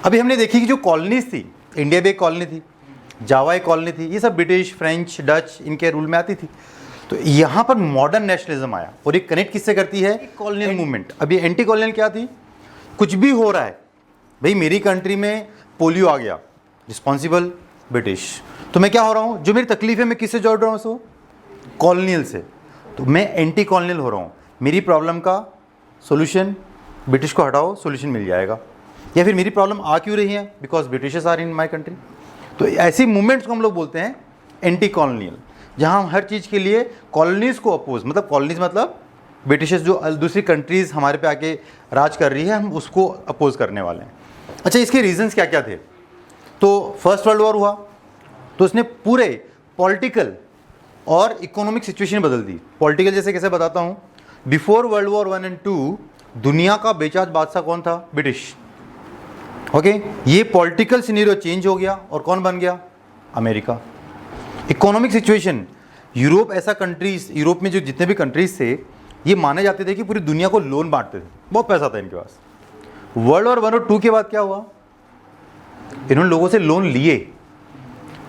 अभी हमने देखी कि जो कॉलोनीज थी, इंडिया भी एक कॉलोनी थी, जावा एक कॉलोनी थी, ये सब ब्रिटिश, फ्रेंच, डच इनके रूल में आती थी। तो यहाँ पर मॉडर्न नेशनलिज्म आया और ये कनेक्ट किससे करती है? Colonial movement. अभी एंटी कॉलोनियल क्या थी? कुछ भी हो रहा है, भाई मेरी कंट्री में पोलियो आ गया, रिस्पॉन्सिबल ब्रिटिश। तो मैं क्या हो रहा हूँ, जो मेरी तकलीफ है मैं किससे जोड़ रहा हूँ? सो कॉलोनियल से। तो मैं एंटी कॉलोनियल हो रहा हूँ, मेरी प्रॉब्लम का सोल्यूशन ब्रिटिश को हटाओ, सोल्यूशन मिल जाएगा। या फिर मेरी प्रॉब्लम आ क्यों रही है? Because Britishers are in my country. तो ऐसी मूवमेंट्स को हम लोग बोलते हैं एंटी कॉलोनियल, जहाँ हम हर चीज़ के लिए कॉलोनीज़ को अपोज, मतलब कॉलोनीज़ मतलब ब्रिटिशर्स जो दूसरी कंट्रीज़ हमारे पे आके राज कर रही है, हम उसको अपोज करने वाले हैं। अच्छा, इसके रीजंस क्या क्या थे? तो फर्स्ट वर्ल्ड वॉर हुआ तो उसने पूरे पॉलिटिकल और इकोनॉमिक सिचुएशन बदल दी। पॉलिटिकल जैसे कैसे बताता हूँ, बिफोर वर्ल्ड वॉर 1 एंड 2 दुनिया का बेचाज बादशाह कौन था? ब्रिटिश। ओके, ये पॉलिटिकल सिनेरियो चेंज हो गया और कौन बन गया? अमेरिका। इकोनॉमिक सिचुएशन, यूरोप ऐसा कंट्रीज, यूरोप में जो जितने भी कंट्रीज थे ये माने जाते थे कि पूरी दुनिया को लोन बांटते थे, बहुत पैसा था इनके पास। वर्ल्ड वॉर 1 और 2 के बाद क्या हुआ? इन्होंने लोगों से लोन लिए,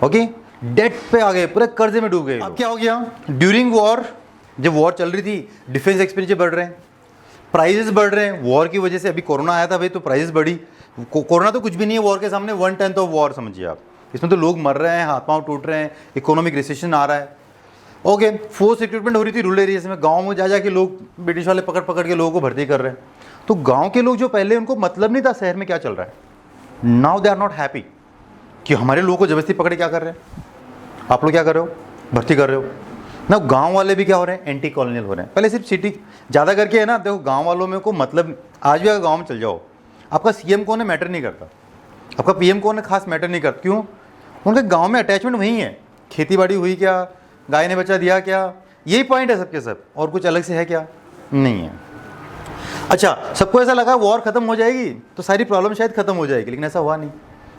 ओके, डेट पे आ गए, पूरे कर्जे में डूब गए। अब क्या हो गया? ड्यूरिंग वॉर, जब वॉर चल रही थी, डिफेंस एक्सपेंडिचर बढ़ रहे हैं, प्राइजेस बढ़ रहे हैं वॉर की वजह से। अभी कोरोना आया था भाई, तो प्राइजेस बढ़ी। कोरोना तो कुछ भी नहीं है वॉर के सामने, 1/10 ऑफ वॉर समझिए आप। इसमें तो लोग मर रहे हैं, हाथ पांव टूट रहे हैं, इकोनॉमिक रिसेशन आ रहा है। ओके, फोर्स रिक्रूटमेंट हो रही थी रूरल एरियाज में, गाँव में जा जाके लोग ब्रिटिश वाले पकड़ पकड़ के लोगों को भर्ती कर रहे हैं। तो गाँव के लोग जो पहले उनको मतलब नहीं था शहर में क्या चल रहा है, now they are not happy कि हमारे लोगों को जबरदस्ती पकड़े क्या कर रहे हैं, आप लोग क्या कर रहे हो, भर्ती कर रहे हो ना। गांव वाले भी क्या हो रहे हैं? एंटी कॉलोनियल हो रहे हैं। पहले सिर्फ सिटी ज़्यादा करके है ना, देखो गांव वालों में को मतलब, आज भी अगर गांव में चल जाओ, आपका सीएम कौन है मैटर नहीं करता, आपका पीएम कौन है खास मैटर नहीं करता। क्यों? उनके गांव में अटैचमेंट वही है, खेती बाड़ी हुई क्या, गाय ने बच्चा दिया क्या, यही पॉइंट है सबके सब, और कुछ अलग से है क्या? नहीं है। अच्छा, सबको ऐसा लगा वॉर खत्म हो जाएगी तो सारी प्रॉब्लम शायद खत्म हो जाएगी, लेकिन ऐसा हुआ नहीं।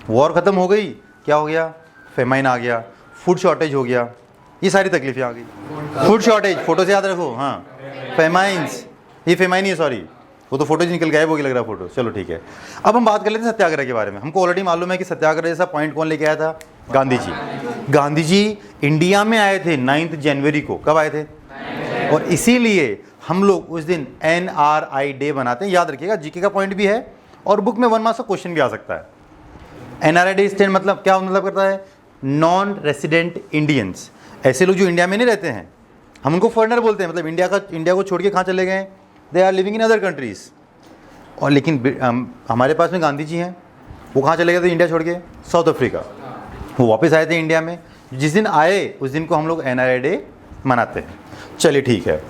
वॉर खत्म हो गई, क्या हो गया? फेमाइन आ गया, फूड शॉर्टेज हो गया, ये सारी तकलीफें आ गई। फूड शॉर्टेज, फोटो से याद रखो, हाँ, फेमाइंस, ये फेमाइन ही है, सॉरी, वो तो फोटो निकल गया है, वो की लग रहा है फोटो। चलो ठीक है, अब हम बात कर लेते हैं सत्याग्रह के बारे में। हमको ऑलरेडी मालूम है कि सत्याग्रह जैसा पॉइंट कौन लेके आया था? गांधी जी। गांधी जी इंडिया में आए थे 9 जनवरी को। कब आए थे? और इसीलिए हम लोग उस दिन NRI डे बनाते हैं, याद रखिएगा, जीके का पॉइंट भी है और बुक में 1 मार्क्स का क्वेश्चन भी आ सकता है। NRI डे स्टैंड मतलब क्या मतलब करता है? नॉन रेसिडेंट इंडियंस, ऐसे लोग जो इंडिया में नहीं रहते हैं, हम उनको फॉरेनर बोलते हैं। मतलब इंडिया को छोड़ के कहाँ चले गए? They are living in other countries. और लेकिन हमारे पास में गांधी जी हैं, वो कहाँ चले गए थे इंडिया छोड़ के? South Africa. वो वापस आए थे इंडिया में, जिस दिन आए उस दिन को हम लोग NRI डे मनाते हैं। चलिए ठीक है,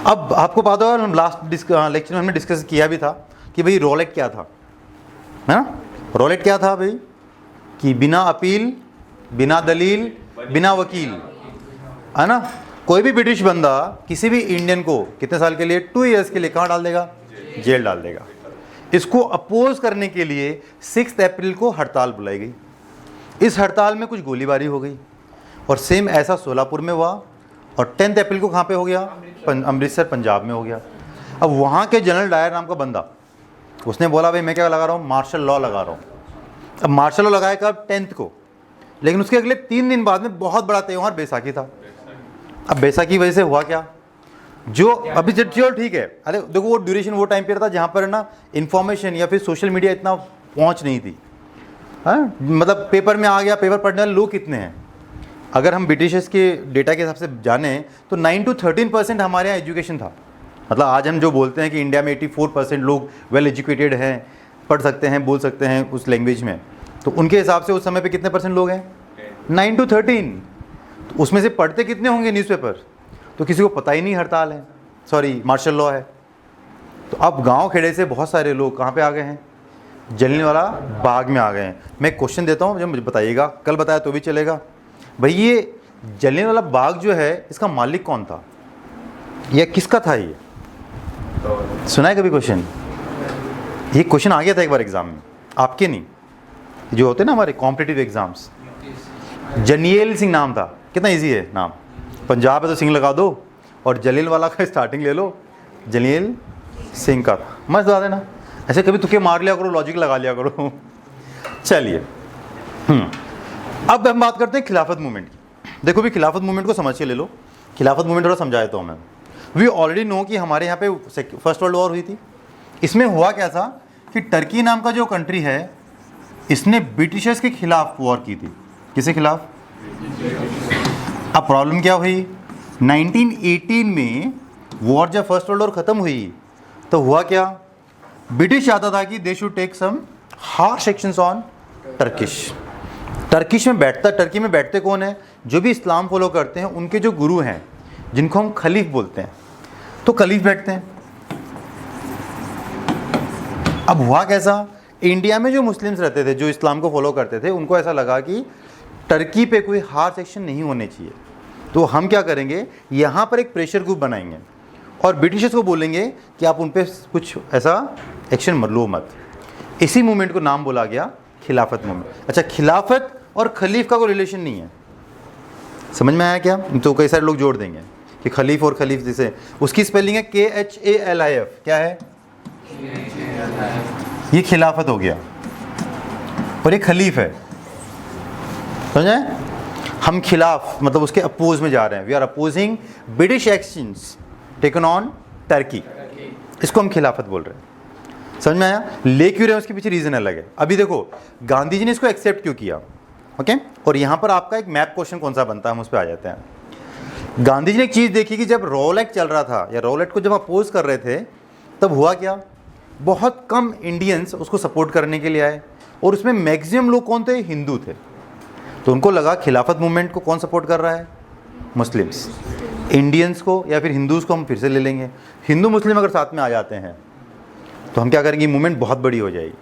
अब आपको पता होगा, हम लास्ट लेक्चर में हमने डिस्कस किया भी था कि भाई रॉल एक्ट क्या था, है ना? रॉल एक्ट क्या था भाई? कि बिना अपील, बिना दलील, बिना वकील, है ना, कोई भी ब्रिटिश बंदा किसी भी इंडियन को कितने साल के लिए? 2 ईयर्स के लिए कहाँ डाल देगा? जेल डाल देगा। इसको अपोज करने के लिए 6 अप्रैल को हड़ताल बुलाई गई। इस हड़ताल में कुछ गोलीबारी हो गई और सेम ऐसा सोलापुर में हुआ, और 10 अप्रैल को कहाँ पे हो गया? अमृतसर पंजाब में हो गया। अब वहाँ के जनरल डायर नाम का बंदा, उसने बोला भाई मैं क्या लगा रहा हूँ? मार्शल लॉ लगा रहा हूँ। अब मार्शल लॉ लगाया कब? 10 को, लेकिन उसके अगले 3 दिन बाद में बहुत बड़ा त्यौहार बैसाखी था। अब बैसाखी की वजह से हुआ क्या? जो अभी चलो ठीक है, अरे देखो वो ड्यूरेशन वो टाइम पीरियड था जहाँ पर ना इन्फॉर्मेशन या फिर सोशल मीडिया इतना पहुँच नहीं थी, हाँ, मतलब पेपर में आ गया, पेपर पढ़ने वाले लोग कितने हैं? अगर हम ब्रिटिशर्स के डेटा के हिसाब से जाने तो 9 to 13% हमारे यहाँ एजुकेशन था। मतलब आज हम जो बोलते हैं कि इंडिया में 84% लोग वेल एजुकेटेड हैं, पढ़ सकते हैं, बोल सकते हैं उस लैंग्वेज में, तो उनके हिसाब से उस समय पे कितने % लोग हैं? 9 to 13। तो उसमें से पढ़ते कितने होंगे न्यूज़पेपर? तो किसी को पता ही नहीं हड़ताल है, सॉरी मार्शल लॉ है। तो अब गाँव खेड़े से बहुत सारे लोग कहाँ पर आ गए हैं? जलियांवाला बाग में आ गए हैं। मैं क्वेश्चन देता हूँ, जो मुझे बताइएगा, कल बताया तो भी चलेगा। भाई ये जलियांवाला बाग जो है, इसका मालिक कौन था? यह किसका था? ये सुना है कभी क्वेश्चन? ये क्वेश्चन आ गया था एक बार एग्जाम में, आपके नहीं, जो होते हैं ना हमारे कॉम्पिटिटिव एग्जाम्स। जरनैल सिंह नाम था। कितना इजी है नाम, पंजाब है तो सिंह लगा दो, और जलियांवाला का स्टार्टिंग ले लो, जरनैल सिंह का था। मस्त बात है ना। ऐसे कभी तुक्के मार लिया करो, लॉजिक लगा लिया करो। चलिए अब हम बात करते हैं खिलाफत मूवमेंट की। देखो भी खिलाफत मूवमेंट को समझ के ले लो। खिलाफत मूवमेंट थोड़ा समझाया तो हमें, वी ऑलरेडी नो कि हमारे यहाँ पे फर्स्ट वर्ल्ड वॉर हुई थी। इसमें हुआ क्या था कि टर्की नाम का जो कंट्री है, इसने ब्रिटिशर्स के खिलाफ वॉर की थी। किसके खिलाफ? अब प्रॉब्लम क्या हुई, 1918 में वॉर जब फर्स्ट वर्ल्ड वॉर ख़त्म हुई तो हुआ क्या, ब्रिटिश चाहता था कि they should take some harsh actions on Turkey में बैठते कौन है? जो भी इस्लाम फॉलो करते हैं उनके जो गुरु हैं, जिनको हम खलीफ बोलते हैं, तो खलीफ बैठते हैं। अब हुआ कैसा, इंडिया में जो मुस्लिम्स रहते थे, जो इस्लाम को फॉलो करते थे, उनको ऐसा लगा कि टर्की पे कोई हार्श एक्शन नहीं होने चाहिए, तो हम क्या करेंगे, यहाँ पर एक प्रेशर ग्रुप बनाएंगे और ब्रिटिशर्स को बोलेंगे कि आप उन पर कुछ ऐसा एक्शन लो मत। इसी मूवमेंट को नाम बोला गया खिलाफत मूवमेंट। अच्छा, खिलाफत और खलीफ का कोई रिलेशन नहीं है, समझ में आया क्या? तो कई सारे लोग जोड़ देंगे कि खलीफ और खलीफ, जैसे उसकी स्पेलिंग है KHALIF, क्या है? ये खिलाफत हो गया और ये खलीफ है, समझे? हम खिलाफ मतलब उसके अपोज में जा रहे हैं, we are opposing British actions taken on Turkey, इसको हम खिलाफत बोल रहे हैं। समझ में आया? ले क्यों रहे हैं, उसके पीछे रीज़न अलग है। अभी देखो गांधी जी ने इसको एक्सेप्ट क्यों किया, ओके? और यहाँ पर आपका एक मैप क्वेश्चन कौन सा बनता है, हम उस पर आ जाते हैं। गांधी जी ने एक चीज़ देखी कि जब रॉल एक्ट चल रहा था, या रॉल एक्ट को जब अपोज कर रहे थे, तब हुआ क्या, बहुत कम इंडियंस उसको सपोर्ट करने के लिए आए, और उसमें मैक्सिमम लोग कौन थे? हिंदू थे। तो उनको लगा खिलाफत मूवमेंट को कौन सपोर्ट कर रहा है? मुस्लिम्स। इंडियंस को या फिर हिंदूज़ को हम फिर से ले लेंगे, हिंदू मुस्लिम अगर साथ में आ जाते हैं तो हम क्या करेंगे, मूवमेंट बहुत बड़ी हो जाएगी।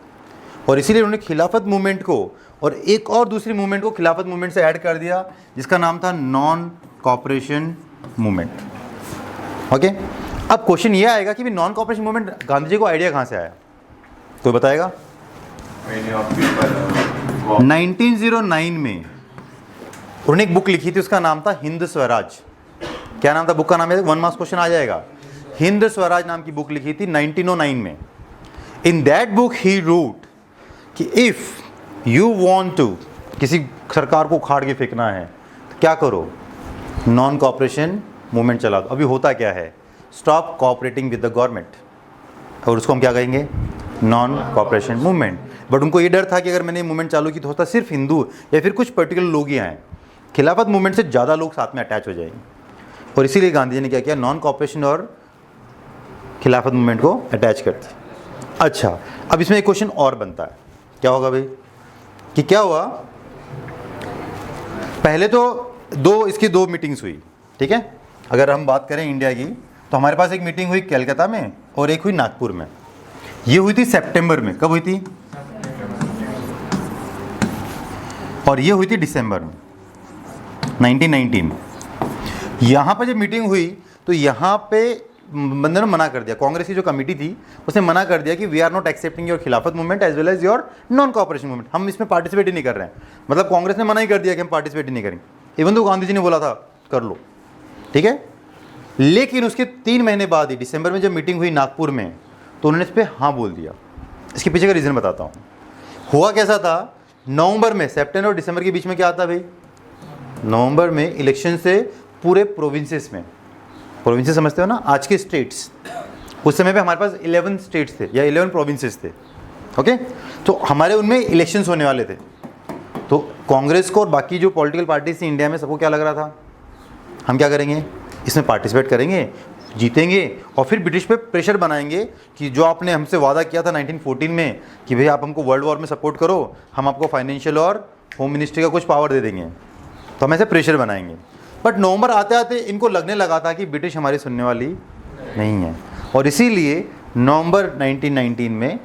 और इसीलिए उन्होंने खिलाफत मूवमेंट को और एक और दूसरी मूवमेंट को खिलाफत मूवमेंट से ऐड कर दिया, जिसका नाम था नॉन कॉपरेशन मूवमेंट। ओके, अब क्वेश्चन ये आएगा कि non cooperation movement Gandhi ji को आइडिया कहाँ से आया, कोई बताएगा? 1909 में उन्होंने एक बुक लिखी थी, उसका नाम था हिंद स्वराज। क्या नाम था बुक का? नाम है, 1 मार्क्स क्वेश्चन आ जाएगा। हिंद स्वराज नाम की बुक लिखी थी 1909 में। In that book he wrote कि इफ़ यू वांट टू, किसी सरकार को उखाड़ के फेंकना है तो क्या करो, नॉन कॉपरेशन मूवमेंट चला दो। अभी होता क्या है, stop cooperating with the government, और उसको हम क्या कहेंगे, नॉन कॉपरेशन मूवमेंट। बट उनको ये डर था कि अगर मैंने मूवमेंट चालू की तो होता सिर्फ हिंदू या फिर कुछ पर्टिकुलर लोग ही आए, खिलाफत मूवमेंट से ज़्यादा लोग साथ में अटैच हो जाएंगे। और इसीलिए गांधी जी ने क्या किया, नॉन कॉपरेशन और खिलाफत मूवमेंट को अटैच कर दिया। अच्छा, अब इसमें एक क्वेश्चन और बनता है, क्या होगा भाई, कि क्या हुआ, पहले तो इसकी दो मीटिंग्स हुई, ठीक है? अगर हम बात करें इंडिया की, तो हमारे पास एक मीटिंग हुई कलकत्ता में और एक हुई नागपुर में। ये हुई थी सितंबर में। कब हुई थी? और ये हुई थी दिसंबर में 1919। यहाँ पर जब मीटिंग हुई तो यहाँ पे बंदे ने मना कर दिया, कांग्रेस की जो कमेटी थी उसने मना कर दिया कि we are not accepting your Khilafat movement as well as your non cooperation movement, हम इसमें पार्टिसिपेट ही नहीं कर रहे हैं। मतलब कांग्रेस ने मना ही कर दिया कि हम पार्टिसिपेट ही नहीं करेंगे, इवन तो गांधी जी ने बोला था कर लो, ठीक है? लेकिन उसके 3 महीने बाद ही दिसंबर में जब मीटिंग हुई नागपुर में, तो उन्होंने इस पर हाँ बोल दिया। इसके पीछे का रीज़न बताता हूँ। हुआ कैसा था, नवंबर में, सितंबर और दिसंबर के बीच में क्या आता भाई, नवंबर में इलेक्शन से पूरे प्रोविंसेस में, प्रोविंसेस समझते हो ना, आज के स्टेट्स, उस समय पे हमारे पास 11 स्टेट्स थे या 11 प्रोविंसेस थे, ओके? तो हमारे उनमें इलेक्शंस होने वाले थे। तो कांग्रेस को और बाकी जो पॉलिटिकल पार्टीज थी इंडिया में, सबको क्या लग रहा था, हम क्या करेंगे, इसमें पार्टिसिपेट करेंगे, जीतेंगे और फिर ब्रिटिश पे प्रेशर बनाएंगे कि जो आपने हमसे वादा किया था 1914 में कि भाई आप हमको वर्ल्ड वॉर में सपोर्ट करो, हम आपको फाइनेंशियल और होम मिनिस्ट्री का कुछ पावर दे देंगे, तो हम ऐसे प्रेशर बनाएंगे। बट नवंबर आते आते इनको लगने लगा था कि ब्रिटिश हमारी सुनने वाली नहीं है, और इसीलिए नवंबर 1919 में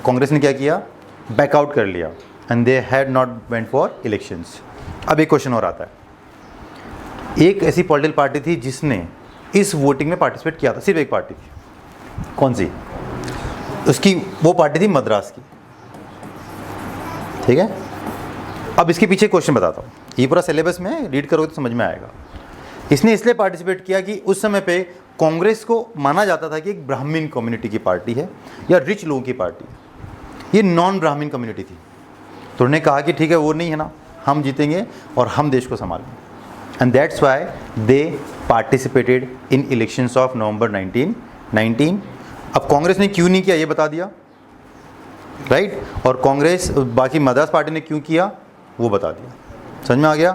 कांग्रेस ने क्या किया, बैकआउट कर लिया, and they had not went for elections. अब एक क्वेश्चन और आता है, एक ऐसी पॉलिटिकल पार्टी थी जिसने इस वोटिंग में पार्टिसिपेट किया था, सिर्फ एक पार्टी थी, कौन सी? उसकी वो पार्टी थी मद्रास की, ठीक है? अब इसके पीछे क्वेश्चन बताता हूँ, ये पूरा सिलेबस में रीड करोगे तो समझ में आएगा। इसने इसलिए पार्टिसिपेट किया कि उस समय पे कांग्रेस को माना जाता था कि एक ब्राह्मण कम्युनिटी की पार्टी है या रिच लोगों की पार्टी है, ये नॉन ब्राह्मण कम्युनिटी थी। तो उन्होंने कहा कि ठीक है वो नहीं है ना, हम जीतेंगे और हम देश को संभालेंगे। And that's why they participated in elections of November 1919। अब कांग्रेस ने क्यों नहीं किया ये बता दिया, राइट, और कांग्रेस बाकी मद्रास पार्टी ने क्यों किया वो बता दिया। समझ में आ गया।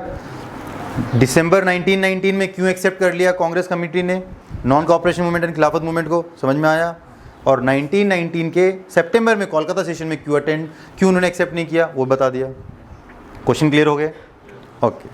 दिसंबर 1919 में क्यों एक्सेप्ट कर लिया कांग्रेस कमेटी ने नॉन कॉपरेशन मूवमेंट एंड खिलाफत मूवमेंट को, समझ में आया। और 1919 के सितंबर में कोलकाता सेशन में क्यों उन्होंने एक्सेप्ट नहीं किया वो बता दिया। क्वेश्चन क्लियर हो गए? ओके।